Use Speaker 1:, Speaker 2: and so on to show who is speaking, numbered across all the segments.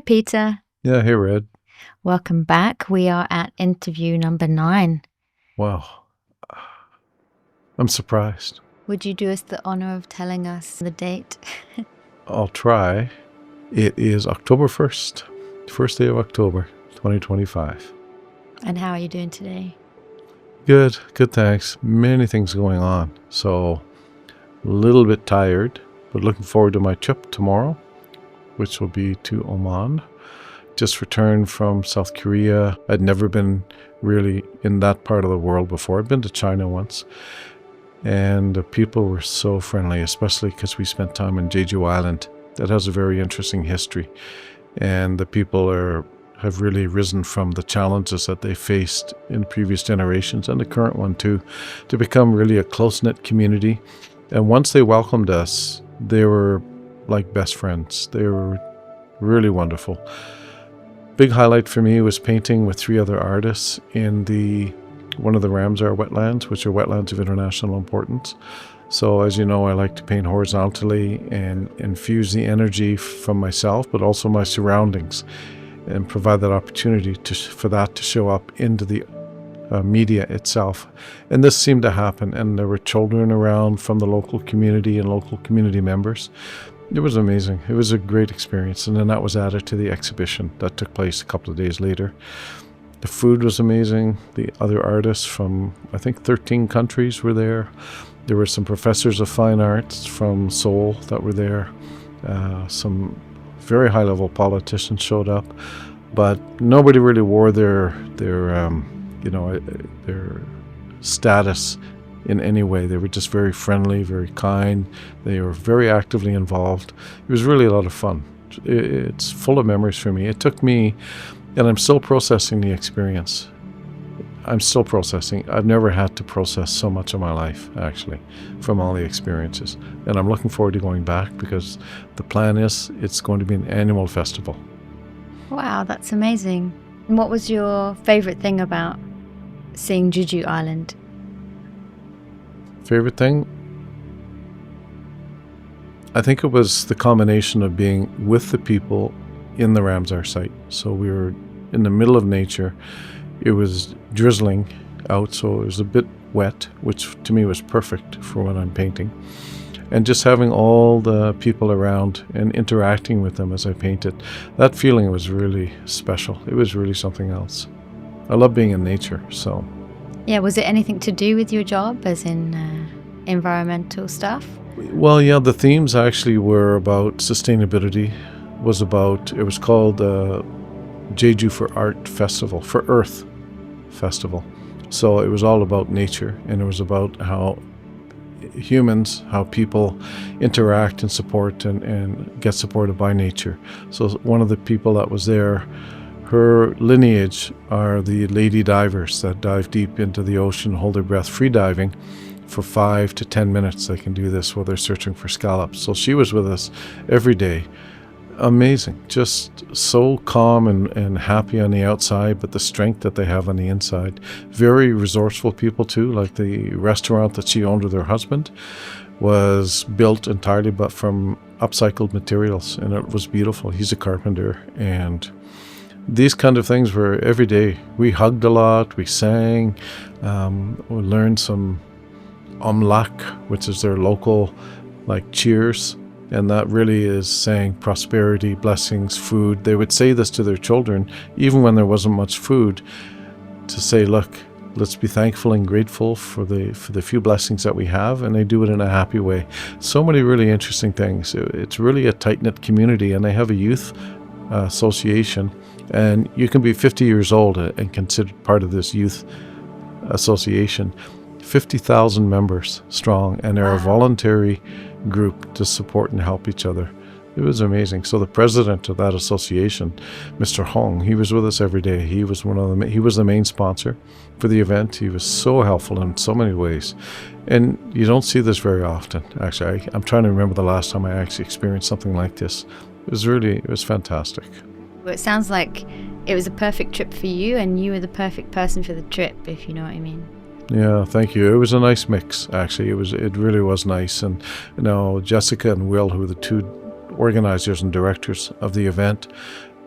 Speaker 1: Peter.
Speaker 2: Yeah, hey, Red.
Speaker 1: Welcome back. We are at interview number 9.
Speaker 2: Wow. I'm surprised.
Speaker 1: Would you do us the honor of telling us the date?
Speaker 2: I'll try. It is October 1st, first day of October, 2025.
Speaker 1: And how are you doing today?
Speaker 2: Good, thanks. Many things going on. So, a little bit tired, but looking forward to my trip tomorrow, which will be to Oman. Just returned from South Korea. I'd never been really in that part of the world before. I'd been to China once. And the people were so friendly, especially because we spent time in Jeju Island. That has a very interesting history. And the people have really risen from the challenges that they faced in previous generations and the current one too, to become really a close-knit community. And once they welcomed us, they were like best friends. They were really wonderful. Big highlight for me was painting with 3 other artists in one of the Ramsar wetlands, which are wetlands of international importance. So as you know, I like to paint horizontally and infuse the energy from myself, but also my surroundings, and provide that opportunity for that to show up into the media itself. And this seemed to happen, and there were children around from the local community and local community members. It was amazing. It was a great experience. And then that was added to the exhibition that took place a couple of days later. The food was amazing. The other artists from, I think, 13 countries were there. There were some professors of fine arts from Seoul that were there. Some very high-level politicians showed up, but nobody really wore their status in any way. They were just very friendly, very kind. They were very actively involved. It was really a lot of fun. It's full of memories for me. It took me, and I'm still processing the experience. I'm still processing. I've never had to process so much of my life, actually, from all the experiences. And I'm looking forward to going back because the plan is it's going to be an annual festival.
Speaker 1: Wow, that's amazing. And what was your favorite thing about seeing Jeju Island?
Speaker 2: Favorite thing? I think it was the combination of being with the people in the Ramsar site. So we were in the middle of nature. It was drizzling out, so it was a bit wet, which to me was perfect for what I'm painting. And just having all the people around and interacting with them as I painted, that feeling was really special. It was really something else. I love being in nature, so.
Speaker 1: Yeah, was it anything to do with your job, as in environmental stuff?
Speaker 2: Well, yeah, the themes actually were about sustainability. It was called Jeju for Art Festival, for Earth Festival. So it was all about nature, and it was about how people interact and support and get supported by nature. So one of the people that was there, her lineage are the lady divers that dive deep into the ocean, hold their breath, free diving for 5 to 10 minutes. They can do this while they're searching for scallops. So she was with us every day. Amazing. Just so calm and happy on the outside, but the strength that they have on the inside. Very resourceful people too. Like the restaurant that she owned with her husband was built entirely but from upcycled materials, and it was beautiful. He's a carpenter, and these kind of things were every day. We hugged a lot, we sang, we learned some omlak, which is their local cheers, and that really is saying prosperity, blessings, food. They would say this to their children, even when there wasn't much food, to say, look, let's be thankful and grateful for the few blessings that we have, and they do it in a happy way. So many really interesting things. It's really a tight-knit community, and they have a youth association, and you can be 50 years old and considered part of this youth association. 50,000 members strong, and they're a voluntary group to support and help each other. It was amazing. So the president of that association, Mr. Hong, he was with us every day. He was the main sponsor for the event. He was so helpful in so many ways, and you don't see this very often. Actually, I'm trying to remember the last time I actually experienced something like this. It was fantastic.
Speaker 1: Well, it sounds like it was a perfect trip for you, and you were the perfect person for the trip, if you know what I mean.
Speaker 2: Yeah, thank you. It was a nice mix, actually. It really was nice. And Jessica and Will, who were the 2 organizers and directors of the event,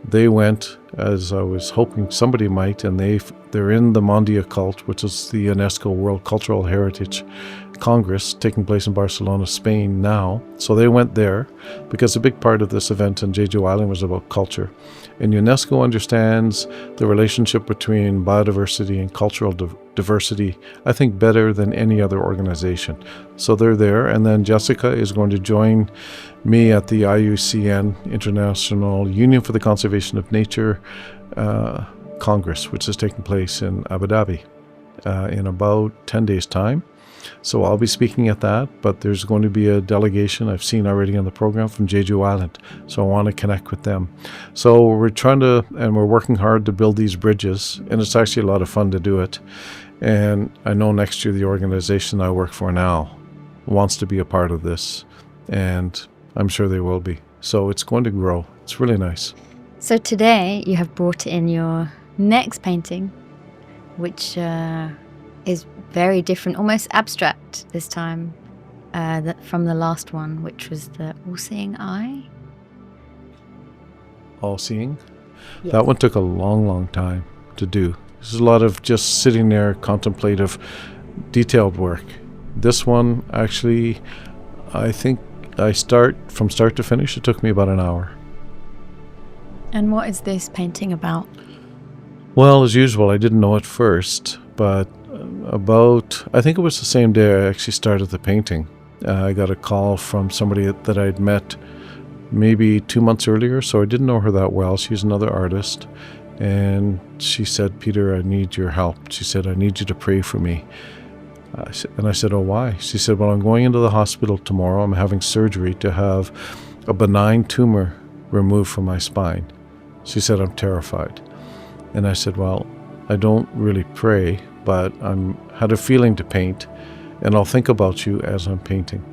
Speaker 2: They went, as I was hoping somebody might, and they're in the Mondia cult, which is the UNESCO World Cultural Heritage Congress taking place in Barcelona, Spain now. So they went there because a big part of this event in Jeju Island was about culture. And UNESCO understands the relationship between biodiversity and cultural diversity, I think, better than any other organization. So they're there. And then Jessica is going to join me at the IUCN, International Union for the Conservation of Nature Congress, which is taking place in Abu Dhabi in about 10 days' time. So I'll be speaking at that, but there's going to be a delegation I've seen already on the program from Jeju Island, so I want to connect with them. So we're working hard to build these bridges, and it's actually a lot of fun to do it. And I know next year the organization I work for now wants to be a part of this, and I'm sure they will be. So it's going to grow. It's really nice.
Speaker 1: So today you have brought in your next painting, which is very different, almost abstract this time from the last one, which was the all-seeing eye.
Speaker 2: All-seeing?
Speaker 1: Yes.
Speaker 2: That one took a long, long time to do. There's a lot of just sitting there, contemplative, detailed work. This one, actually, I think from start to finish, it took me about an hour.
Speaker 1: And what is this painting about?
Speaker 2: Well, as usual, I didn't know at first, but I think it was the same day I actually started the painting. I got a call from somebody that I'd met maybe 2 months earlier, so I didn't know her that well. She's another artist, and she said, "Peter, I need your help." She said, "I need you to pray for me." And I said, "Oh, why?" She said, "Well, I'm going into the hospital tomorrow. I'm having surgery to have a benign tumor removed from my spine." She said, "I'm terrified." And I said, "Well, I don't really pray, but I had a feeling to paint, and I'll think about you as I'm painting."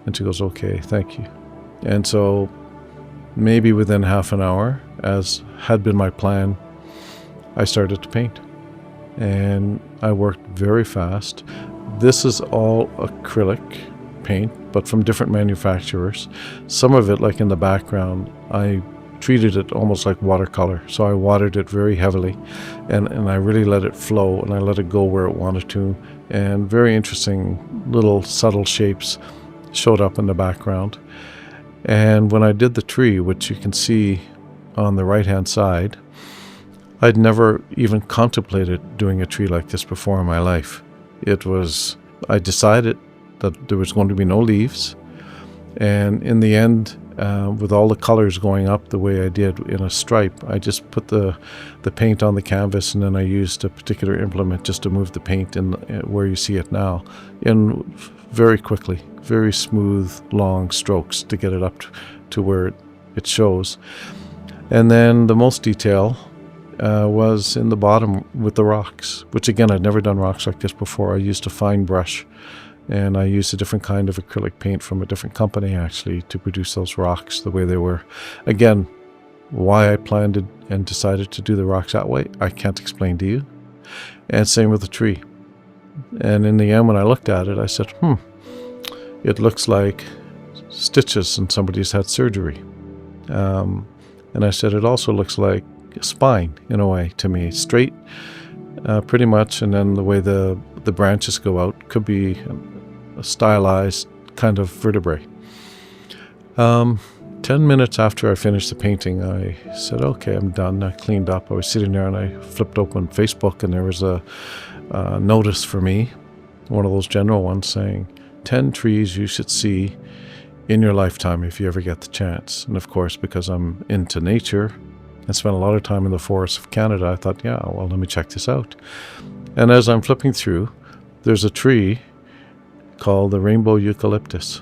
Speaker 2: And she goes, "Okay, thank you." And so maybe within half an hour, as had been my plan, I started to paint. And I worked very fast. This is all acrylic paint, but from different manufacturers. Some of it, like in the background, I treated it almost like watercolor. So I watered it very heavily, and I really let it flow, and I let it go where it wanted to. And very interesting little subtle shapes showed up in the background. And when I did the tree, which you can see on the right-hand side, I'd never even contemplated doing a tree like this before in my life. I decided that there was going to be no leaves. And in the end, with all the colors going up the way I did in a stripe, I just put the paint on the canvas, and then I used a particular implement just to move the paint in where you see it now, in very quickly, very smooth, long strokes to get it up to where it shows. And then the most detail was in the bottom with the rocks, which again, I'd never done rocks like this before. I used a fine brush, and I used a different kind of acrylic paint from a different company actually to produce those rocks the way they were. Again, why I planned it and decided to do the rocks that way, I can't explain to you. And same with the tree. And in the end, when I looked at it, I said, it looks like stitches and somebody's had surgery. And I said, it also looks like a spine in a way to me, straight pretty much, and then the way the branches go out could be a stylized kind of vertebrae. 10 minutes after I finished the painting, I said, okay, I'm done. I cleaned up. I was sitting there and I flipped open Facebook, and there was a notice for me, one of those general ones saying, 10 trees you should see in your lifetime if you ever get the chance. And of course, because I'm into nature and spent a lot of time in the forests of Canada, I thought, yeah, well, let me check this out. And as I'm flipping through, there's a tree called the rainbow eucalyptus.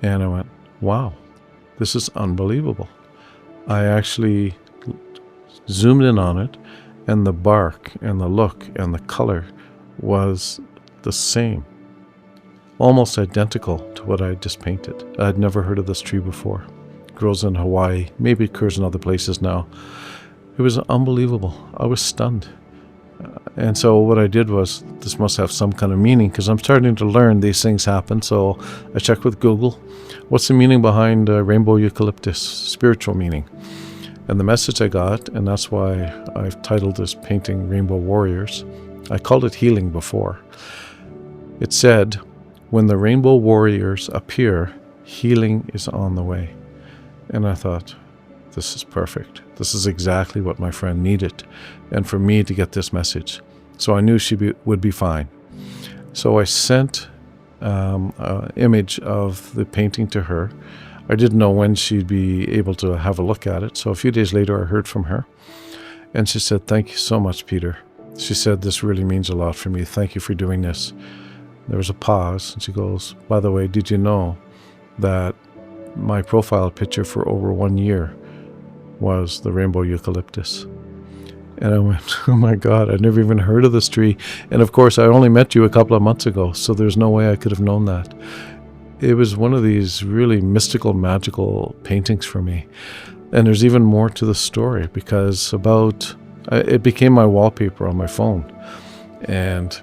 Speaker 2: And I went, wow, this is unbelievable. I actually zoomed in on it, and the bark and the look and the color was the same, almost identical to what I just painted. I'd never heard of this tree before. It grows in Hawaii, maybe it occurs in other places now. It was unbelievable. I was stunned. And so what I did was, this must have some kind of meaning, because I'm starting to learn these things happen. So I checked with Google, what's the meaning behind rainbow eucalyptus, spiritual meaning? And the message I got, and that's why I've titled this painting Rainbow Warriors. I called it Healing before. It said, when the rainbow warriors appear, healing is on the way. And I thought, this is perfect. This is exactly what my friend needed, and for me to get this message. So I knew she would be fine. So I sent an image of the painting to her. I didn't know when she'd be able to have a look at it. So a few days later, I heard from her. And she said, thank you so much, Peter. She said, this really means a lot for me. Thank you for doing this. There was a pause, and she goes, by the way, did you know that my profile picture for over 1 year was the rainbow eucalyptus? And I went, oh my God, I'd never even heard of this tree. And of course, I only met you a couple of months ago, so there's no way I could have known that. It was one of these really mystical, magical paintings for me. And there's even more to the story, because it became my wallpaper on my phone. And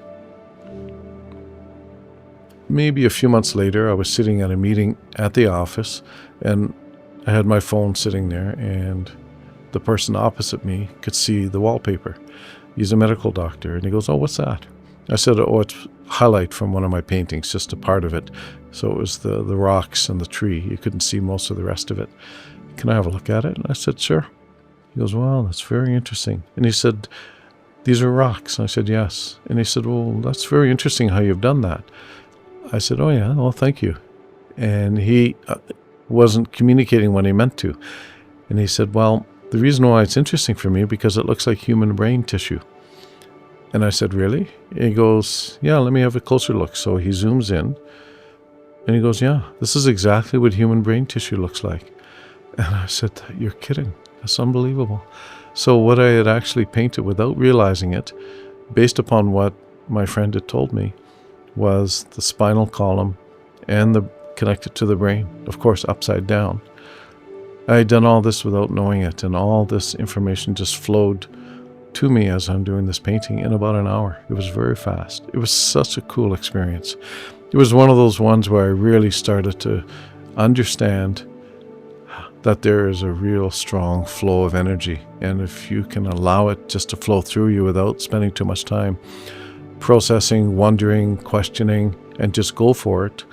Speaker 2: maybe a few months later, I was sitting at a meeting at the office, and I had my phone sitting there, and the person opposite me could see the wallpaper. He's a medical doctor, and he goes, oh, what's that? I said, oh, it's highlight from one of my paintings, just a part of it. So it was the rocks and the tree. You couldn't see most of the rest of it. Can I have a look at it? And I said, sure. He goes, wow, that's very interesting. And he said, these are rocks. And I said, yes. And he said, well, that's very interesting how you've done that. I said, oh yeah, well, thank you. And he wasn't communicating when he meant to. And he said, well, the reason why it's interesting for me, because it looks like human brain tissue. And I said, really? And he goes, yeah, let me have a closer look. So he zooms in, and he goes, yeah, this is exactly what human brain tissue looks like. And I said, you're kidding. That's unbelievable. So what I had actually painted without realizing it, based upon what my friend had told me, was the spinal column and connected to the brain, of course, upside down. I had done all this without knowing it, and all this information just flowed to me as I'm doing this painting in about an hour. It was very fast. It was such a cool experience. It was one of those ones where I really started to understand that there is a real strong flow of energy, and if you can allow it just to flow through you without spending too much time processing, wondering, questioning, and just go for it,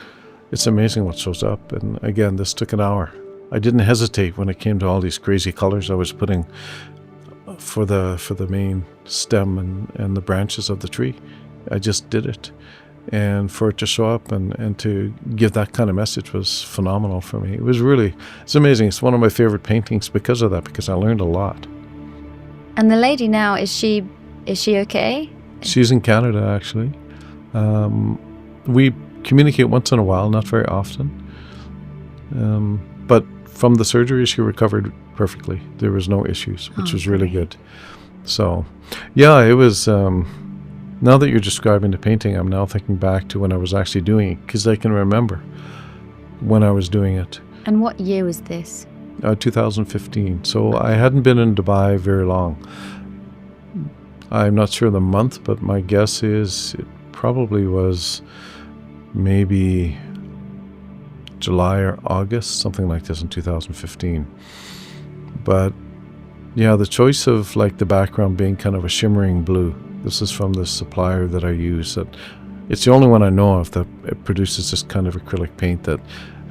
Speaker 2: it's amazing what shows up. And again, this took an hour. I didn't hesitate when it came to all these crazy colors I was putting for the main stem and the branches of the tree. I just did it. And for it to show up and to give that kind of message was phenomenal for me. It's amazing. It's one of my favorite paintings because of that, because I learned a lot.
Speaker 1: And the lady now, is she okay?
Speaker 2: She's in Canada, actually. We communicate once in a while, not very often. But from the surgery, she recovered perfectly. There was no issues, which was really good. So, yeah, it was... now that you're describing the painting, I'm now thinking back to when I was actually doing it, because I can remember when I was doing it.
Speaker 1: And what year was this?
Speaker 2: 2015. So I hadn't been in Dubai very long. I'm not sure the month, but my guess is it probably was maybe July or August, something like this in 2015. But yeah, the choice of like the background being kind of a shimmering blue. This is from the supplier that I use. It's the only one I know of that it produces this kind of acrylic paint that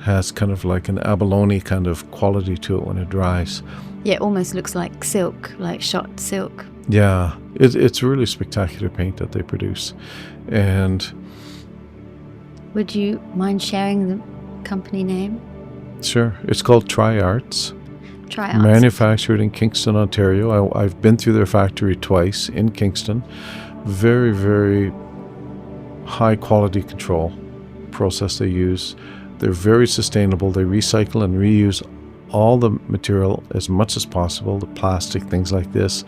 Speaker 2: has kind of like an abalone kind of quality to it when it dries.
Speaker 1: Yeah, it almost looks like silk, like shot silk.
Speaker 2: Yeah, it's a really spectacular paint that they produce. And
Speaker 1: would you mind sharing the company name?
Speaker 2: Sure. It's called Tri Arts.
Speaker 1: Tri Arts.
Speaker 2: Manufactured in Kingston, Ontario. I've been through their factory twice in Kingston. Very, very high quality control process they use. They're very sustainable. They recycle and reuse all the material as much as possible, the plastic, things like this.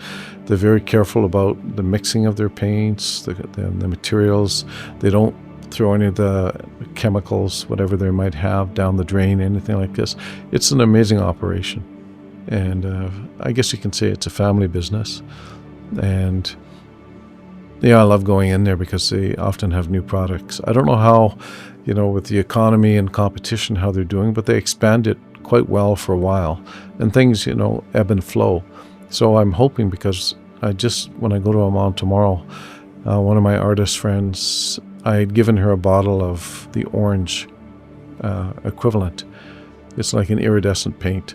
Speaker 2: They're very careful about the mixing of their paints, the materials. They don't throw any of the chemicals, whatever they might have, down the drain, anything like this. It's an amazing operation. And I guess you can say it's a family business. And yeah, I love going in there because they often have new products. I don't know how, with the economy and competition, how they're doing, but they expand it quite well for a while, and things, ebb and flow. So I'm hoping, because when I go to Amman tomorrow, one of my artist friends, I had given her a bottle of the orange equivalent. It's like an iridescent paint.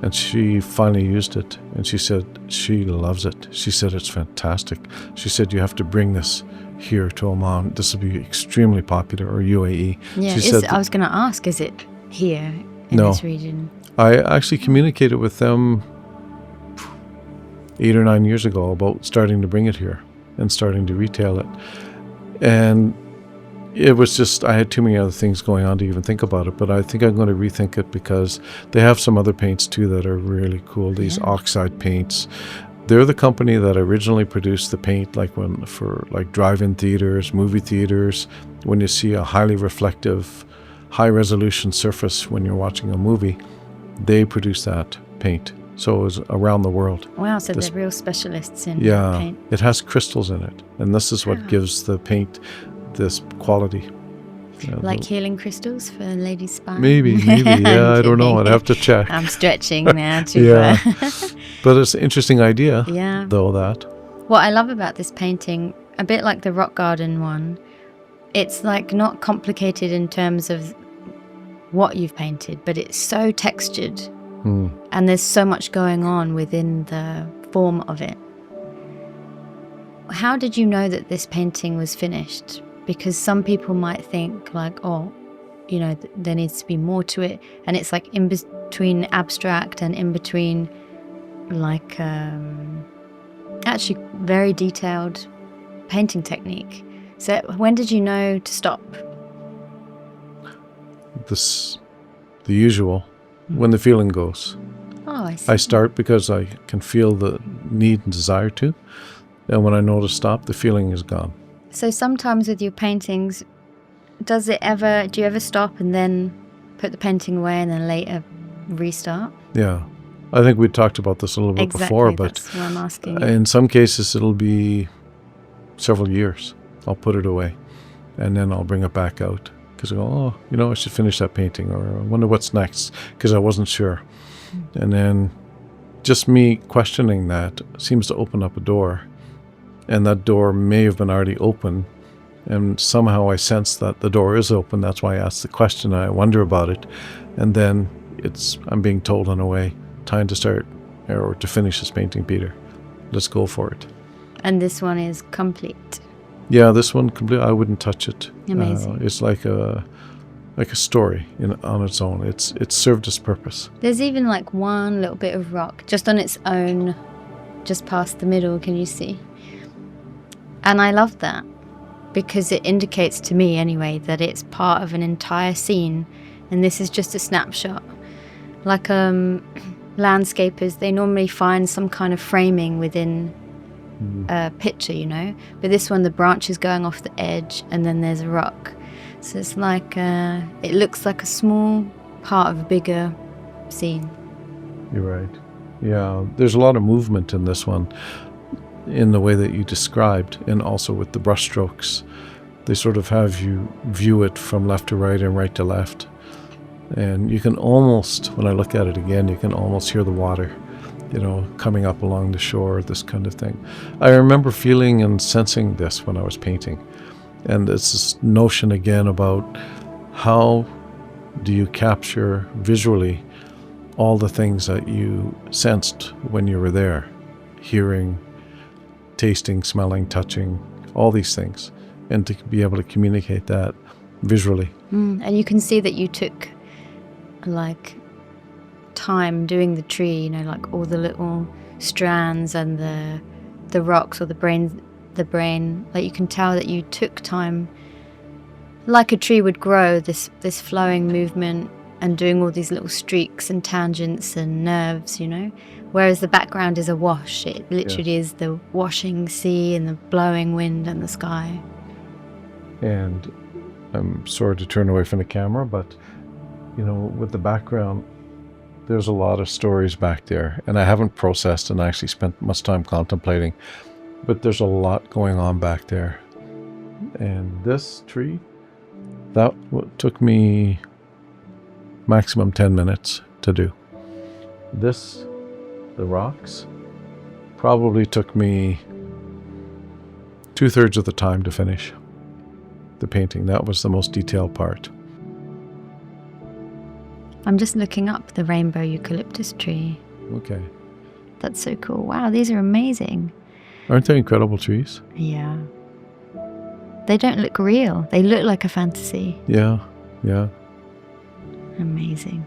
Speaker 2: And she finally used it, and she said she loves it. She said it's fantastic. She said you have to bring this here to Oman. This will be extremely popular, or UAE.
Speaker 1: Yeah, I was going to ask, is it here in this region?
Speaker 2: I actually communicated with them 8 or 9 years ago about starting to bring it here and starting to retail it. And it was just, I had too many other things going on to even think about it, but I think I'm going to rethink it, because they have some other paints too that are really cool, these oxide paints. They're the company that originally produced the paint, for drive-in theaters, movie theaters, when you see a highly reflective, high-resolution surface when you're watching a movie, they produce that paint. So it was around the world.
Speaker 1: Wow, so they're real specialists in paint.
Speaker 2: It has crystals in it, and this is what gives the paint this quality.
Speaker 1: Like healing crystals for ladies' spine?
Speaker 2: Maybe, yeah, I don't know. I'd have to check.
Speaker 1: I'm stretching now too far.
Speaker 2: But it's an interesting idea,
Speaker 1: yeah.
Speaker 2: though, that.
Speaker 1: What I love about this painting, a bit like the rock garden one, it's like not complicated in terms of what you've painted, but it's so textured. And there's so much going on within the form of it. How did you know that this painting was finished? Because some people might think like, there needs to be more to it. And it's like in between abstract and in between actually very detailed painting technique. So when did you know to stop?
Speaker 2: The usual, when the feeling goes.
Speaker 1: Oh, I see.
Speaker 2: I start because I can feel the need and desire to. And when I know to stop, the feeling is gone.
Speaker 1: So sometimes with your paintings, do you ever stop and then put the painting away and then later restart?
Speaker 2: Yeah. I think we talked about this a little bit before, but
Speaker 1: that's what I'm asking.
Speaker 2: In some cases it'll be several years. I'll put it away and then I'll bring it back out, because I go, I should finish that painting, or I wonder what's next, because I wasn't sure. And then just me questioning that seems to open up a door. And that door may have been already open, and somehow I sense that the door is open. That's why I ask the question, I wonder about it. And then I'm being told in a way, time to start, or to finish this painting, Peter. Let's go for it.
Speaker 1: And this one is complete?
Speaker 2: Yeah, this one complete. I wouldn't touch it.
Speaker 1: Amazing.
Speaker 2: It's like a story on its own. It's served its purpose.
Speaker 1: There's even like one little bit of rock just on its own, just past the middle, can you see? And I love that, because it indicates to me anyway that it's part of an entire scene, and this is just a snapshot. Like landscapers, they normally find some kind of framing within a picture, but this one, the branch is going off the edge and then there's a rock. So it's like, it looks like a small part of a bigger scene.
Speaker 2: You're right. Yeah, there's a lot of movement in this one, in the way that you described, and also with the brush strokes. They sort of have you view it from left to right and right to left. And you can almost, when I look at it again, you can almost hear the water, coming up along the shore, this kind of thing. I remember feeling and sensing this when I was painting. And it's this notion again about how do you capture visually all the things that you sensed when you were there, hearing, tasting, smelling, touching, all these things, and to be able to communicate that visually.
Speaker 1: And you can see that you took time doing the tree, like all the little strands and the rocks, or the brain, like you can tell that you took time, like a tree would grow, this flowing movement, and doing all these little streaks and tangents and nerves, whereas the background is a wash. It literally is the washing sea and the blowing wind and the sky.
Speaker 2: And I'm sorry to turn away from the camera, but with the background, there's a lot of stories back there, and I haven't processed and actually spent much time contemplating, but there's a lot going on back there. And this tree, that took me maximum 10 minutes to do. The rocks, probably took me 2/3 of the time to finish the painting. That was the most detailed part.
Speaker 1: I'm just looking up the rainbow eucalyptus tree.
Speaker 2: Okay.
Speaker 1: That's so cool. Wow, these are amazing.
Speaker 2: Aren't they incredible trees?
Speaker 1: Yeah. They don't look real. They look like a fantasy.
Speaker 2: Yeah.
Speaker 1: Amazing.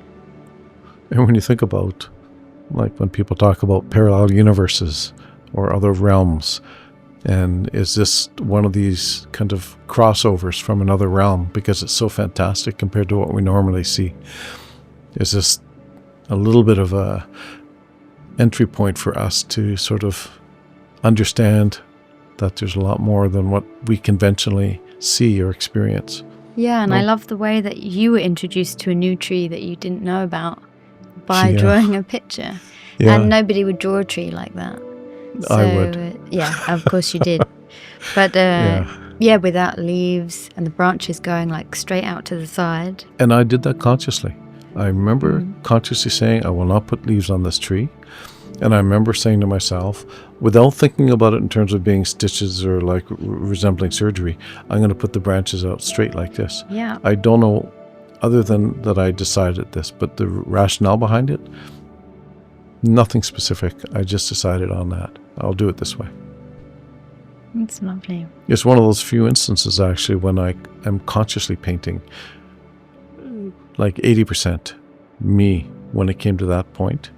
Speaker 2: And when you think about, like when people talk about parallel universes or other realms, and is this one of these kind of crossovers from another realm because it's so fantastic compared to what we normally see? Is this a little bit of a entry point for us to sort of understand that there's a lot more than what we conventionally see or experience?
Speaker 1: Yeah, and I love the way that you were introduced to a new tree that you didn't know about by drawing a picture.
Speaker 2: Yeah.
Speaker 1: And nobody would draw a tree like that. So,
Speaker 2: I would.
Speaker 1: Yeah, of course you did. But without leaves and the branches going like straight out to the side.
Speaker 2: And I did that consciously. I remember consciously saying, I will not put leaves on this tree. And I remember saying to myself, without thinking about it in terms of being stitches or like resembling surgery, I'm going to put the branches out straight like this.
Speaker 1: Yeah.
Speaker 2: I don't know, other than that I decided this, but the rationale behind it, nothing specific. I just decided on that. I'll do it this way.
Speaker 1: It's lovely.
Speaker 2: It's one of those few instances actually when I am consciously painting, like 80% me when it came to that point.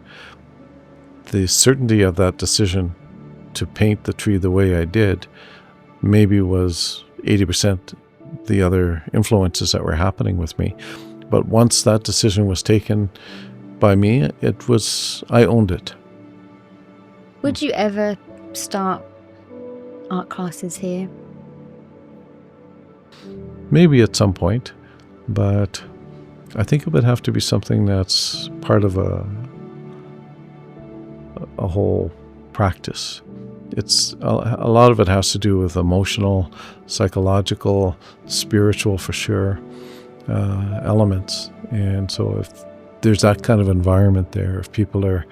Speaker 2: The certainty of that decision to paint the tree the way I did maybe was 80% the other influences that were happening with me. But once that decision was taken by me, I owned it.
Speaker 1: Would you ever start art classes here?
Speaker 2: Maybe at some point, but I think it would have to be something that's part of a whole practice. It's a lot of it has to do with emotional, psychological, spiritual for sure elements. And so if there's that kind of environment there, if people are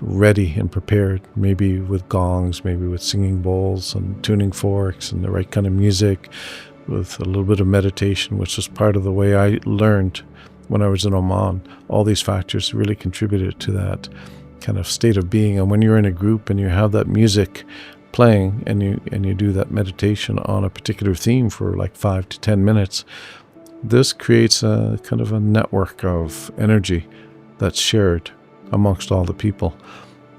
Speaker 2: ready and prepared, maybe with gongs, maybe with singing bowls and tuning forks and the right kind of music, with a little bit of meditation, which was part of the way I learned when I was in Oman. All these factors really contributed to that kind of state of being. And when you're in a group and you have that music playing and you do that meditation on a particular theme for like 5 to 10 minutes, this creates a kind of a network of energy that's shared amongst all the people.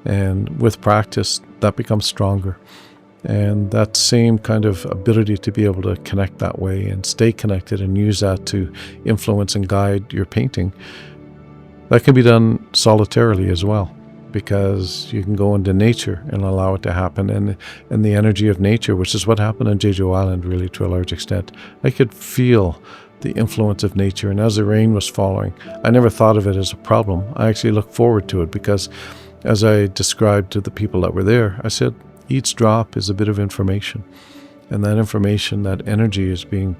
Speaker 2: And with practice, that becomes stronger. And that same kind of ability to be able to connect that way and stay connected and use that to influence and guide your painting, that can be done solitarily as well, because you can go into nature and allow it to happen. And the energy of nature, which is what happened on Jeju Island really to a large extent. I could feel the influence of nature. And as the rain was falling, I never thought of it as a problem. I actually looked forward to it because, as I described to the people that were there, I said, each drop is a bit of information. And that information, that energy is being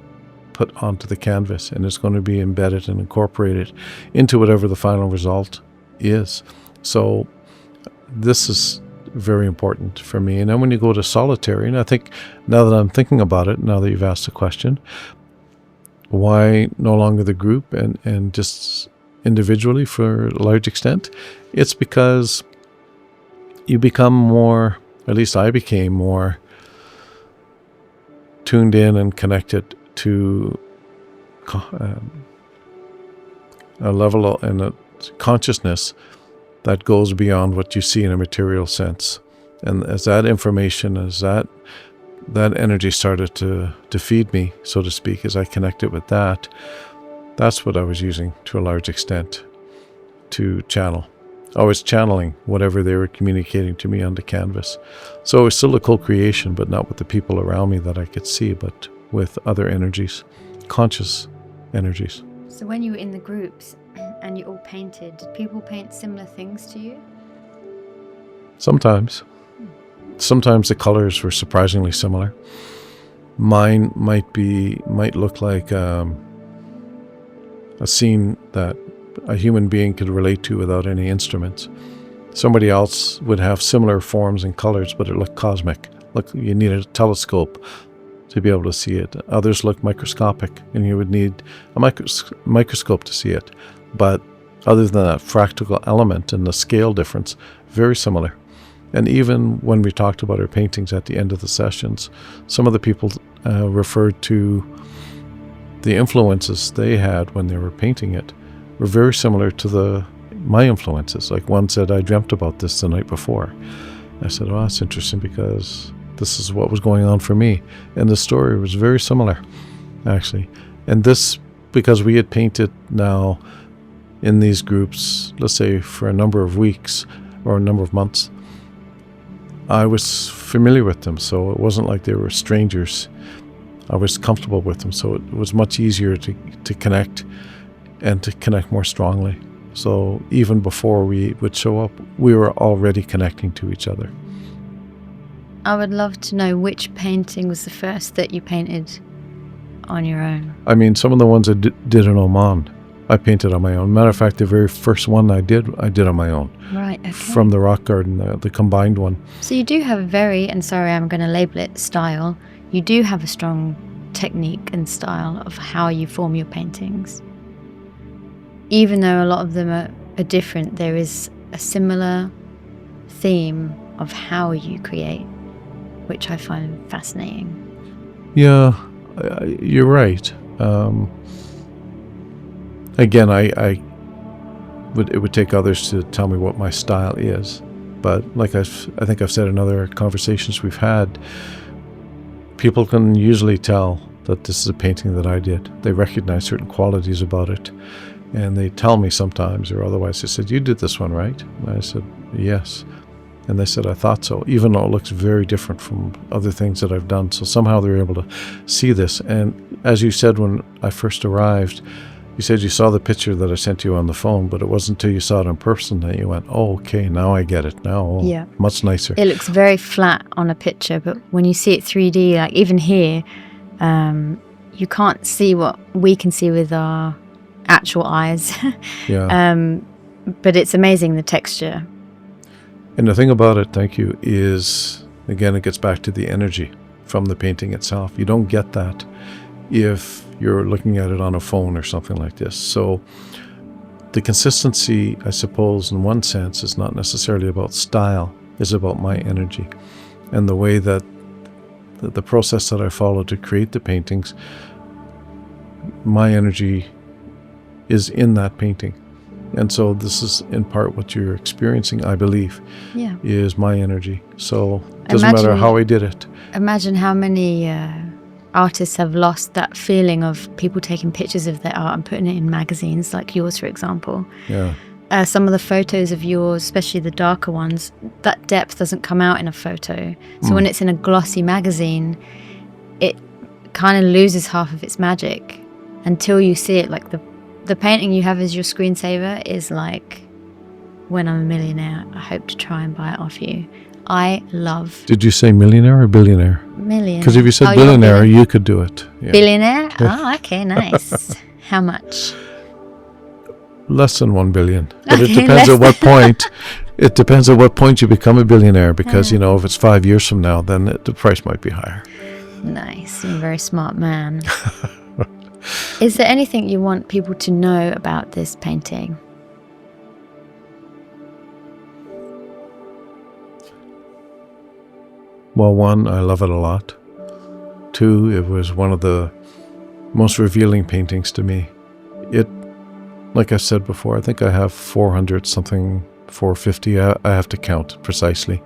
Speaker 2: put onto the canvas and it's going to be embedded and incorporated into whatever the final result is. So this is very important for me. And then when you go to solitary, and I think now that I'm thinking about it, now that you've asked the question, why no longer the group and just individually for a large extent? It's because you become more, at least I became more tuned in and connected to a level and a consciousness that goes beyond what you see in a material sense. And as that information, as that energy started to feed me, so to speak, as I connected with that, that's what I was using to a large extent to channel. I was channeling whatever they were communicating to me on the canvas. So it was still a co-creation, but not with the people around me that I could see, but with other energies, conscious energies.
Speaker 1: So when you were in the groups and you all painted, did people paint similar things to you?
Speaker 2: Sometimes. Sometimes the colors were surprisingly similar. Mine might look like a scene that a human being could relate to without any instruments. Somebody else would have similar forms and colors, but it looked cosmic. Look, you need a telescope to be able to see it. Others look microscopic, and you would need a microscope to see it. But other than that practical element and the scale difference, very similar. And even when we talked about our paintings at the end of the sessions, some of the people referred to the influences they had when they were painting it were very similar to my influences. Like one said, I dreamt about this the night before. I said, oh, that's interesting because this is what was going on for me. And the story was very similar, actually. And this, because we had painted now in these groups, let's say for a number of weeks or a number of months, I was familiar with them. So it wasn't like they were strangers. I was comfortable with them. So it was much easier to connect and to connect more strongly. So even before we would show up, we were already connecting to each other.
Speaker 1: I would love to know which painting was the first that you painted on your own.
Speaker 2: I mean, some of the ones I did in Oman, I painted on my own. Matter of fact, the very first one I did on my own.
Speaker 1: Right, okay.
Speaker 2: From the rock garden, the combined one.
Speaker 1: So you do have a very, and sorry, I'm going to label it style, you do have a strong technique and style of how you form your paintings. Even though a lot of them are different, there is a similar theme of how you create, which I find fascinating.
Speaker 2: Yeah, you're right. Again, it would take others to tell me what my style is. But like I think I've said in other conversations we've had, people can usually tell that this is a painting that I did. They recognize certain qualities about it. And they tell me sometimes, or otherwise, they said, you did this one, right? And I said, yes. And they said, I thought so, even though it looks very different from other things that I've done. So somehow they're able to see this. And as you said when I first arrived, you said you saw the picture that I sent you on the phone, but it wasn't until you saw it in person that you went, oh, okay, now I get it. Now,
Speaker 1: yeah,
Speaker 2: much nicer.
Speaker 1: It looks very flat on a picture, but when you see it 3D, like even here, you can't see what we can see with our actual eyes.
Speaker 2: Yeah.
Speaker 1: But it's amazing, the texture.
Speaker 2: And the thing about it, thank you, is, again, it gets back to the energy from the painting itself. You don't get that if you're looking at it on a phone or something like this. So the consistency, I suppose, in one sense, is not necessarily about style. It's about my energy and the way that the process that I follow to create the paintings, my energy is in that painting. And so this is in part what you're experiencing, I believe, is my energy. So it doesn't matter how I did it.
Speaker 1: Imagine how many artists have lost that feeling of people taking pictures of their art and putting it in magazines, like yours, for example.
Speaker 2: Yeah.
Speaker 1: Some of the photos of yours, especially the darker ones, that depth doesn't come out in a photo. So when it's in a glossy magazine, it kind of loses half of its magic until you see it. Like the painting you have as your screensaver is like, when I'm a millionaire, I hope to try and buy it off you. I love...
Speaker 2: Did you say millionaire or billionaire?
Speaker 1: Millionaire.
Speaker 2: Because if you said billionaire, you could do it. Yeah.
Speaker 1: Billionaire? Oh, okay, nice. How much?
Speaker 2: Less than 1 billion. But
Speaker 1: Okay,
Speaker 2: it depends at what point. It depends at what point you become a billionaire, because, you know, if it's 5 years from now, then the price might be higher.
Speaker 1: Nice. You're a very smart man. Is there anything you want people to know about this painting?
Speaker 2: Well, one, I love it a lot. Two, it was one of the most revealing paintings to me. It, like I said before, I think I have 400 something, 450, I have to count precisely,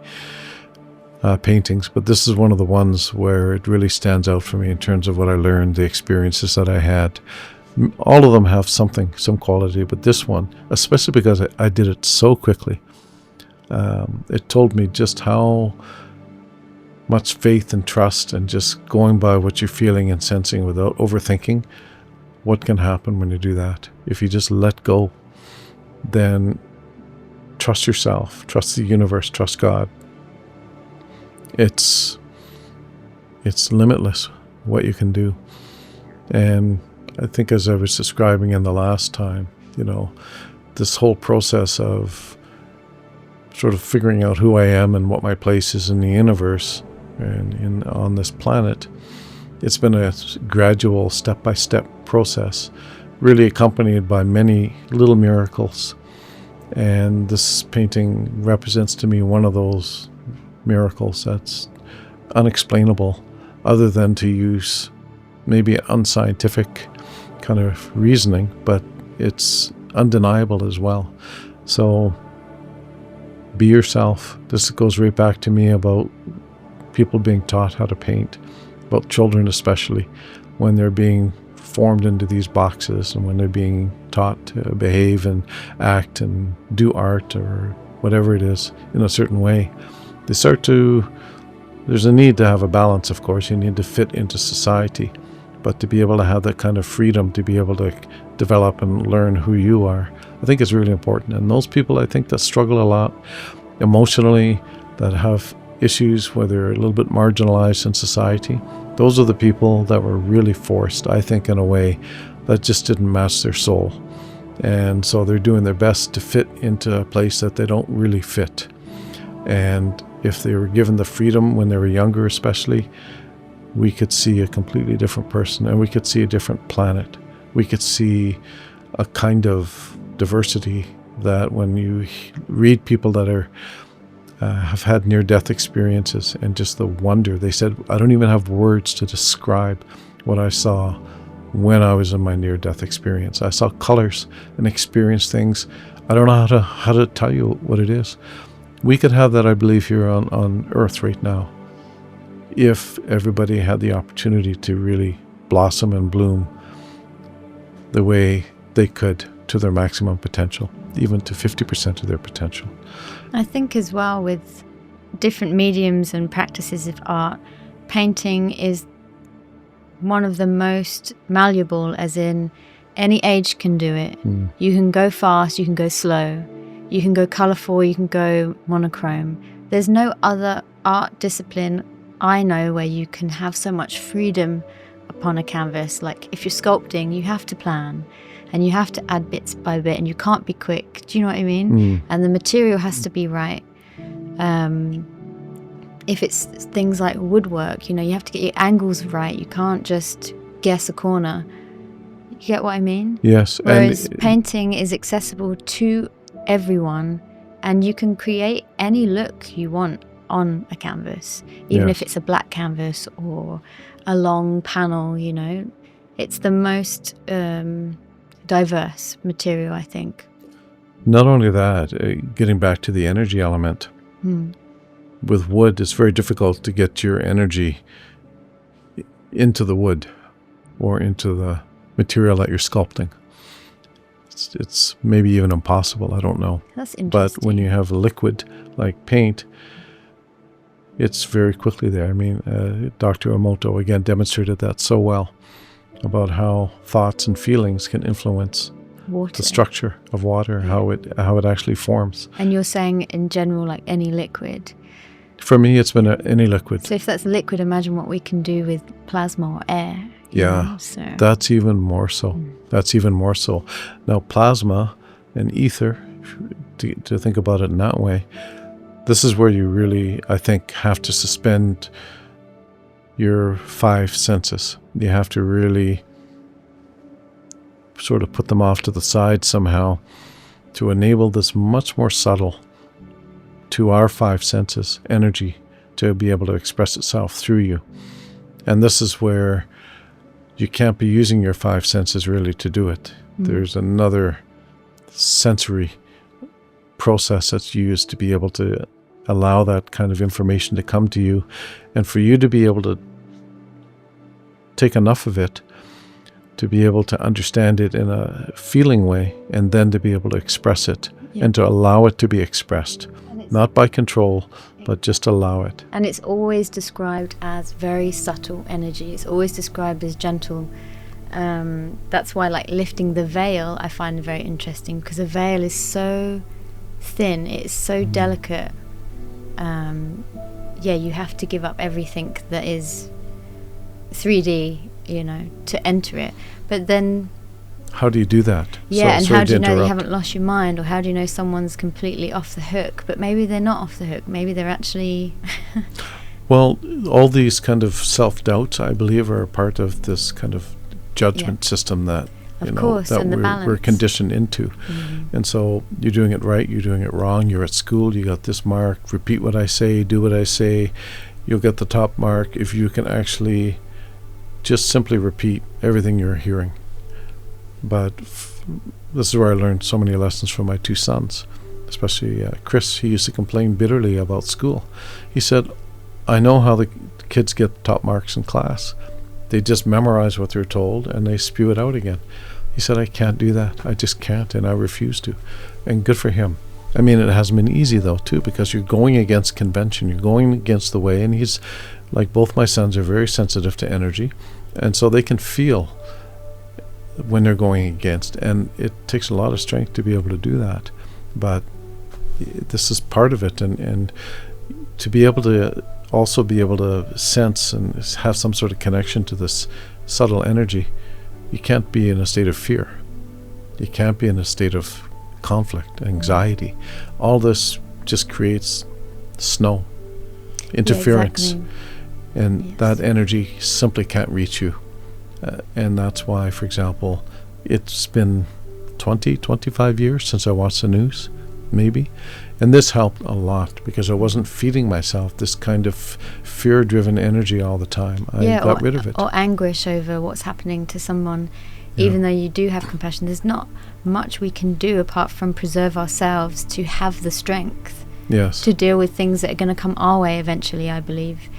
Speaker 2: paintings. But this is one of the ones where it really stands out for me in terms of what I learned, the experiences that I had. All of them have something, some quality, but this one, especially because I did it so quickly, it told me just how much faith and trust and just going by what you're feeling and sensing without overthinking what can happen when you do that. If you just let go, then trust yourself, trust the universe, trust God. It's limitless what you can do. And I think, as I was describing in the last time, this whole process of sort of figuring out who I am and what my place is in the universe and on this planet. It's been a gradual, step-by-step process, really accompanied by many little miracles. And this painting represents to me one of those miracles that's unexplainable, other than to use maybe unscientific kind of reasoning, but it's undeniable as well. So be yourself. This goes right back to me about people being taught how to paint, about children especially, when they're being formed into these boxes and when they're being taught to behave and act and do art or whatever it is in a certain way. There's a need to have a balance, of course. You need to fit into society, but to be able to have that kind of freedom to be able to develop and learn who you are, I think is really important. And those people, I think, that struggle a lot emotionally, that have issues where they're a little bit marginalized in society, those are the people that were really forced, I think, in a way that just didn't match their soul. And so they're doing their best to fit into a place that they don't really fit. And if they were given the freedom when they were younger especially, we could see a completely different person, and we could see a different planet. We could see a kind of diversity that when you read people that are have had near-death experiences and just the wonder, they said, I don't even have words to describe what I saw when I was in my near-death experience. I saw colors and experienced things. I don't know how to tell you what it is. We could have that, I believe, here on Earth right now, if everybody had the opportunity to really blossom and bloom the way they could to their maximum potential, even to 50% of their potential.
Speaker 1: I think as well, with different mediums and practices of art, painting is one of the most malleable, as in any age can do it. You can go fast, you can go slow, you can go colourful, you can go monochrome. There's no other art discipline I know where you can have so much freedom upon a canvas. Like if you're sculpting, you have to plan and you have to add bits by bit and you can't be quick. Do you know what I mean? And the material has to be right. If it's things like woodwork, you have to get your angles right. You can't just guess a corner. You get what I mean?
Speaker 2: Yes.
Speaker 1: Whereas painting is accessible to everyone, and you can create any look you want on a canvas, even if it's a black canvas or a long panel. It's the most diverse material, I think.
Speaker 2: Not only that, getting back to the energy element, with wood, it's very difficult to get your energy into the wood or into the material that you're sculpting. It's maybe even impossible, I don't know.
Speaker 1: That's interesting.
Speaker 2: But when you have a liquid like paint, it's very quickly there. I mean, Dr. Emoto again demonstrated that so well, about how thoughts and feelings can influence
Speaker 1: water,
Speaker 2: the structure of water, how it actually forms.
Speaker 1: And you're saying in general, like any liquid?
Speaker 2: For me, it's been any liquid.
Speaker 1: So if that's liquid, imagine what we can do with plasma or air. So
Speaker 2: that's even more so. That's even more so. Now, plasma and ether, to think about it in that way, this is where you really, I think, have to suspend your five senses. You have to really sort of put them off to the side somehow to enable this much more subtle, to our five senses, energy to be able to express itself through you. And this is where you can't be using your five senses really to do it. There's another sensory process that's used to be able to allow that kind of information to come to you, and for you to be able to take enough of it to be able to understand it in a feeling way, and then to be able to express it and to allow it to be expressed, not by control, but just allow it.
Speaker 1: And it's always described as very subtle energy. It's always described as gentle. That's why, like, lifting the veil I find very interesting, because a veil is so thin, it's so delicate. You have to give up everything that is 3D, to enter it. But then
Speaker 2: how do you do that?
Speaker 1: Yeah, and
Speaker 2: sorry
Speaker 1: how do
Speaker 2: to
Speaker 1: you know you
Speaker 2: interrupt.
Speaker 1: haven't lost your mind, or how do you know someone's completely off the hook? But maybe they're not off the hook. Maybe they're actually...
Speaker 2: Well, all these kind of self-doubts, I believe, are a part of this kind of judgment system that
Speaker 1: Of course,
Speaker 2: that
Speaker 1: and the
Speaker 2: we're
Speaker 1: balance.
Speaker 2: conditioned into.
Speaker 1: Mhm.
Speaker 2: And so you're doing it right, you're doing it wrong. You're at school, you got this mark. Repeat what I say, do what I say. You'll get the top mark if you can actually just simply repeat everything you're hearing. But this is where I learned so many lessons from my two sons, especially Chris. He used to complain bitterly about school. He said, I know how the kids get top marks in class. They just memorize what they're told and they spew it out again. He said, I can't do that. I just can't, and I refuse to. And good for him. I mean, it hasn't been easy, though, too, because you're going against convention. You're going against the way, and he's, like both my sons, are very sensitive to energy, and so they can feel when they're going against, and it takes a lot of strength to be able to do that. But this is part of it, and to be able to also be able to sense and have some sort of connection to this subtle energy, you can't be in a state of fear. You can't be in a state of conflict, anxiety. All this just creates snow, interference,
Speaker 1: Yeah, exactly.
Speaker 2: and
Speaker 1: Yes.
Speaker 2: that energy simply can't reach you. And that's why, for example, it's been 25 years since I watched the news, maybe. And this helped a lot because I wasn't feeding myself this kind of fear-driven energy all the time. I got rid of it.
Speaker 1: Or anguish over what's happening to someone.
Speaker 2: Yeah.
Speaker 1: Even though you do have compassion, there's not much we can do apart from preserve ourselves to have the strength
Speaker 2: Yes.
Speaker 1: to deal with things that are going to come our way eventually, I believe.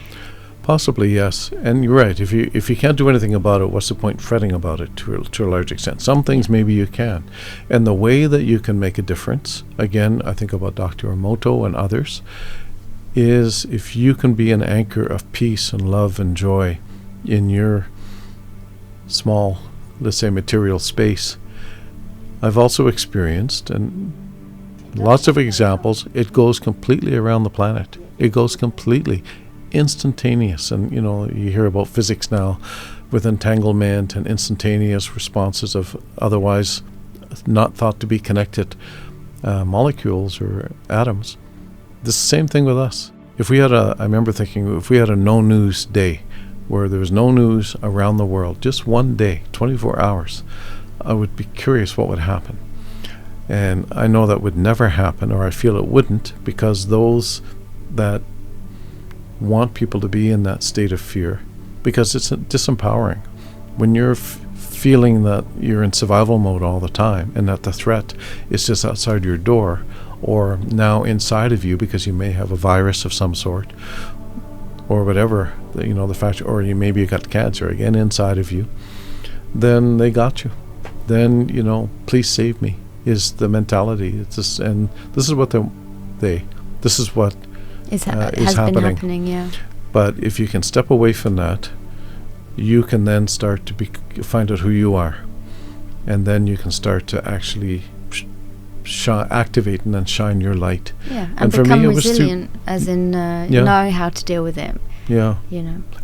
Speaker 2: Possibly, yes. And you're right. If you can't do anything about it, what's the point fretting about it to a large extent? Some things maybe you can. And the way that you can make a difference, again, I think about Dr. Emoto and others, is if you can be an anchor of peace and love and joy in your small, let's say, material space. I've also experienced, and lots of examples, it goes completely around the planet. It goes completely instantaneous. And you hear about physics now with entanglement and instantaneous responses of otherwise not thought to be connected molecules or atoms. The same thing with us. I remember thinking, if we had a no news day where there was no news around the world, just one day, 24 hours, I would be curious what would happen. And I know that would never happen, or I feel it wouldn't, because those that want people to be in that state of fear, because it's disempowering. When you're feeling that you're in survival mode all the time and that the threat is just outside your door or now inside of you because you may have a virus of some sort or whatever, the fact, or maybe you got cancer again inside of you, then they got you. Then, please save me is the mentality. It's just, and this is what this is what
Speaker 1: Has
Speaker 2: happening.
Speaker 1: been happening, yeah.
Speaker 2: But if you can step away from that, you can then start to find out who you are, and then you can start to actually activate and then shine your light.
Speaker 1: Yeah, and
Speaker 2: And for
Speaker 1: become
Speaker 2: me, it was
Speaker 1: resilient, as in know how to deal with it.
Speaker 2: Yeah.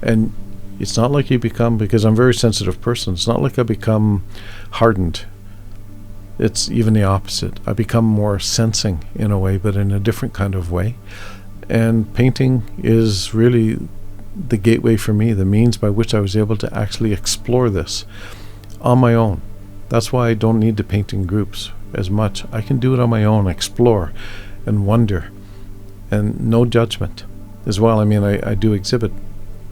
Speaker 2: And it's not like you become, because I'm a very sensitive person, it's not like I become hardened. It's even the opposite. I become more sensing in a way, but in a different kind of way. And painting is really the gateway for me, the means by which I was able to actually explore this on my own. That's why I don't need to paint in groups as much. I can do it on my own, explore and wonder, and no judgment as well. I mean, I do exhibit,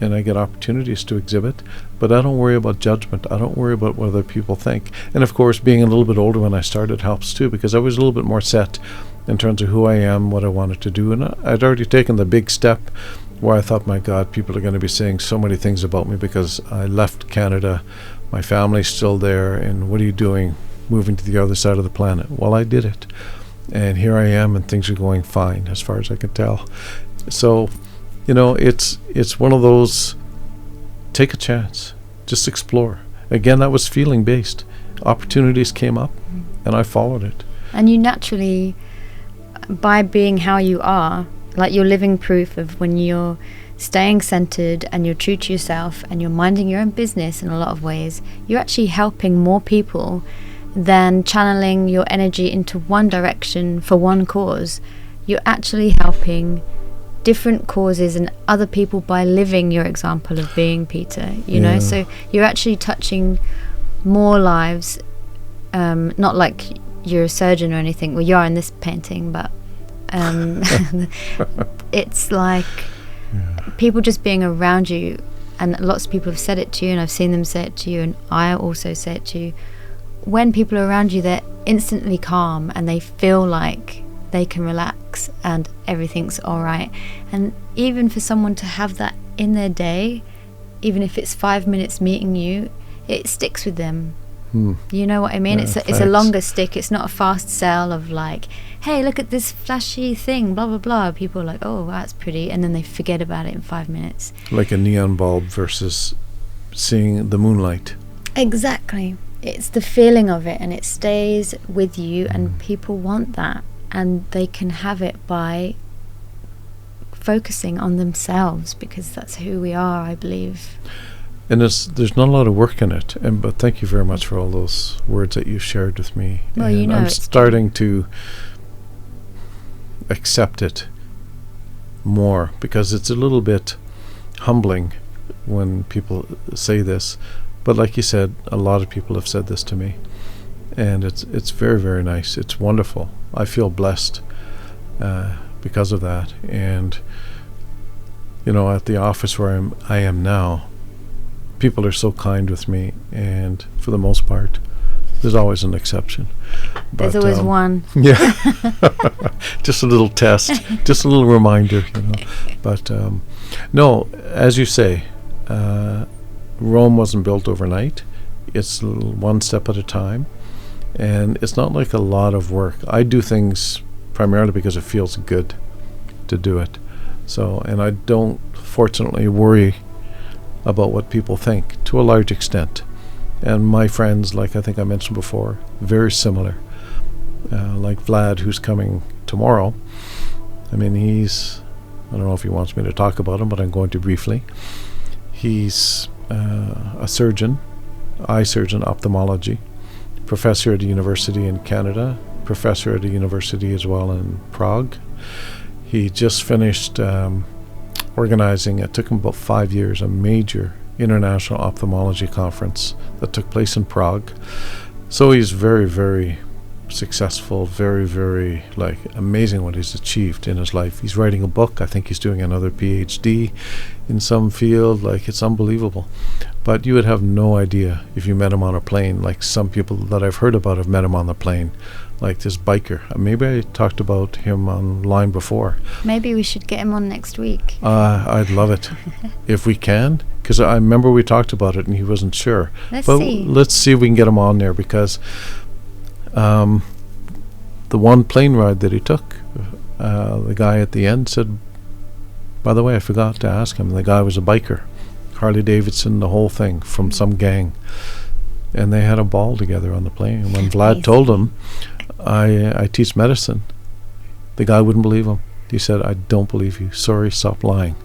Speaker 2: and I get opportunities to exhibit, but I don't worry about judgment. I don't worry about what other people think. And of course, being a little bit older when I started helps too, because I was a little bit more set in terms of who I am, what I wanted to do. And I'd already taken the big step where I thought, my God, people are going to be saying so many things about me because I left Canada, my family's still there, and what are you doing moving to the other side of the planet? Well, I did it. And here I am, and things are going fine as far as I can tell. So, it's one of those, take a chance, just explore. Again, that was feeling based. Opportunities came up, and I followed it.
Speaker 1: And you naturally, by being how you are, like you're living proof of when you're staying centered and you're true to yourself and you're minding your own business in a lot of ways, you're actually helping more people than channeling your energy into one direction for one cause. You're actually helping different causes and other people by living your example of being Peter, you know. So you're actually touching more lives, not like you're a surgeon or anything. Well, you are in this painting, but it's like people just being around you, and lots of people have said it to you, and I've seen them say it to you, and I also say it to you. When people are around you, they're instantly calm and they feel like they can relax and everything's all right. And even for someone to have that in their day, even if it's 5 minutes meeting you, it sticks with them. You know what I mean? It's a longer stick. It's not a fast sell of like, hey, look at this flashy thing, blah blah blah. People are like, oh, that's pretty, and then they forget about it in 5 minutes. Like
Speaker 2: a neon bulb versus seeing the moonlight.
Speaker 1: Exactly. It's the feeling of it, and it stays with you, and people want that, and they can have it by focusing on themselves, because that's who we are, I believe.
Speaker 2: And there's not a lot of work in it, but thank you very much for all those words that you shared with me.
Speaker 1: Well,
Speaker 2: and
Speaker 1: you know,
Speaker 2: I'm starting to accept it more, because it's a little bit humbling when people say this. But like you said, a lot of people have said this to me, and it's very, very nice. It's wonderful. I feel blessed because of that. And you know, at the office where I am now, people are so kind with me, and for the most part, there's always an exception.
Speaker 1: There's always one.
Speaker 2: Yeah. Just a little test, just a little reminder, you know. But no, as you say, Rome wasn't built overnight. It's one step at a time, and it's not like a lot of work. I do things primarily because it feels good to do it. So, and I don't, fortunately, worry about what people think to a large extent. And my friends, like I think I mentioned before, very similar. Like Vlad, who's coming tomorrow. I mean, I don't know if he wants me to talk about him, but I'm going to briefly. He's a surgeon, eye surgeon, ophthalmology, professor at a university in Canada, professor at a university as well in Prague. He just finished organizing, it took him about 5 years, a major international ophthalmology conference that took place in Prague. So he's very, very successful, very, very amazing what he's achieved in his life. He's writing a book. I think he's doing another PhD in some field. It's unbelievable. But you would have no idea if you met him on a plane. Like some people that I've heard about have met him on the plane, like this biker. Maybe I talked about him online before.
Speaker 1: Maybe we should get him on next week.
Speaker 2: I'd love it if we can, because I remember we talked about it and he wasn't sure. Let's see if we can get him on there, because the one plane ride that he took, the guy at the end said, by the way, I forgot to ask him, the guy was a biker, Harley Davidson, the whole thing, from some gang, and they had a ball together on the plane. And when Vlad told him, I teach medicine, the guy wouldn't believe him. He said, I don't believe you, sorry, stop lying.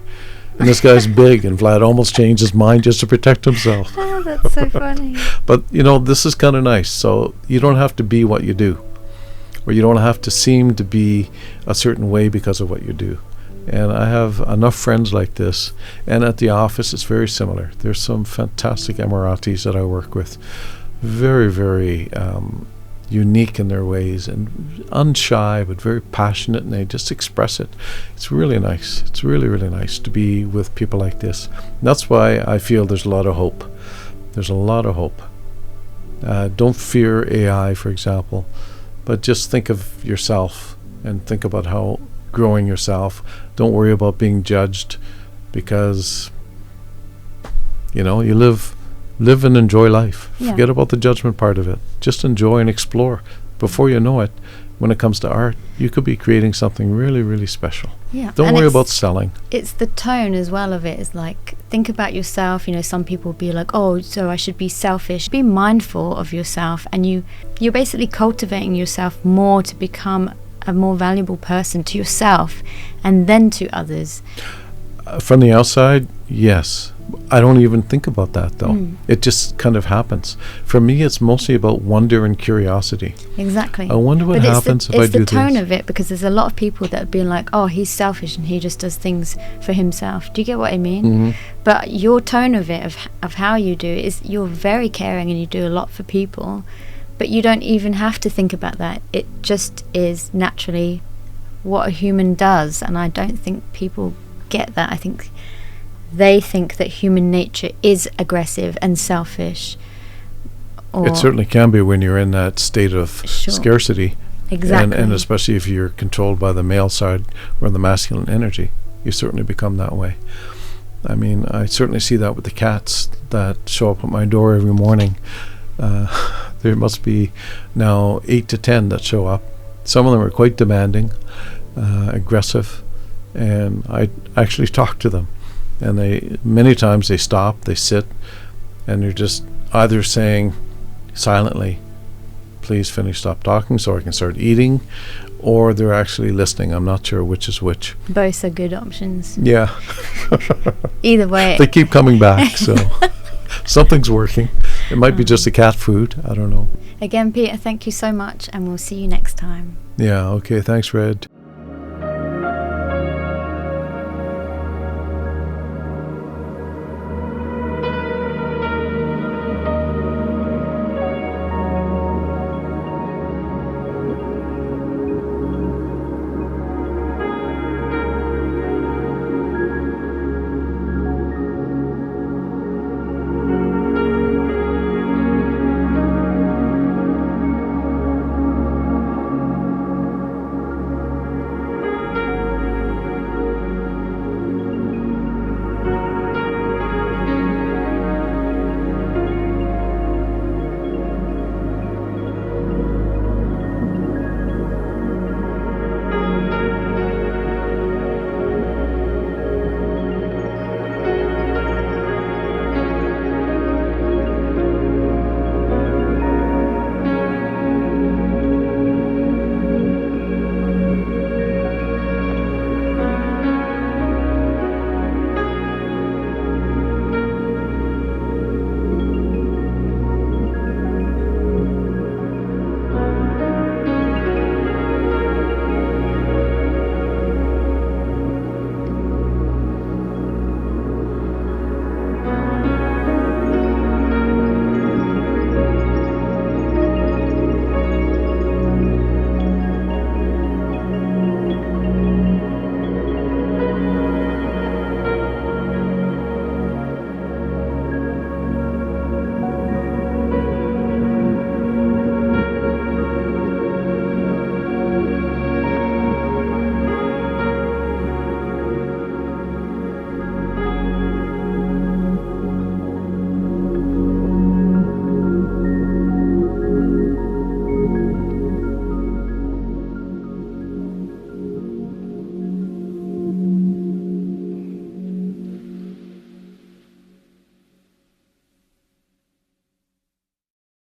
Speaker 2: And this guy's big, and Vlad almost changed his mind just to protect himself.
Speaker 1: Oh, that's so funny.
Speaker 2: But you know, this is kind of nice. So you don't have to be what you do, or you don't have to seem to be a certain way because of what you do. And I have enough friends like this, and at the office it's very similar. There's some fantastic Emiratis that I work with, very, very unique in their ways, and unshy but very passionate, and they just express it. It's really nice. It's really, really nice to be with people like this. And that's why I feel there's a lot of hope. There's a lot of hope. Don't fear AI, for example, but just think of yourself and think about how growing yourself. Don't worry about being judged, because you know, you live and enjoy life. Forget about the judgment part of it. Just enjoy and explore. Before you know it, when it comes to art, you could be creating something really, really special. Don't worry about selling. It's
Speaker 1: the tone as well of it. Is like, think about yourself. You know, some people will be like, oh, so I should be selfish. Be mindful of yourself, and you're basically cultivating yourself more to become a more valuable person to yourself and then to others.
Speaker 2: From the outside, yes, I don't even think about that, though. It just kind of happens. For me, it's mostly about wonder and curiosity.
Speaker 1: Exactly.
Speaker 2: I wonder what happens if I do this.
Speaker 1: It's the tone of it, because there's a lot of people that have been like, oh, he's selfish and he just does things for himself. Do you get what I mean?
Speaker 2: Mm-hmm.
Speaker 1: But your tone of it, of how you do it, is you're very caring and you do a lot for people, but you don't even have to think about that. It just is naturally what a human does, and I don't think people get that. I think they think that human nature is aggressive and selfish.
Speaker 2: It certainly can be when you're in that state of scarcity.
Speaker 1: Exactly.
Speaker 2: And especially if you're controlled by the male side or the masculine energy, you certainly become that way. I mean, I certainly see that with the cats that show up at my door every morning. There must be now 8 to 10 that show up. Some of them are quite demanding, aggressive, and I actually talk to them. And many times they stop, they sit, and they're just either saying silently, please stop talking so I can start eating, or they're actually listening. I'm not sure which is which.
Speaker 1: Both are good options.
Speaker 2: Yeah.
Speaker 1: Either way.
Speaker 2: They keep coming back, so something's working. It might be just the cat food. I don't know.
Speaker 1: Again, Peter, thank you so much, and we'll see you next time.
Speaker 2: Yeah, okay. Thanks, Red.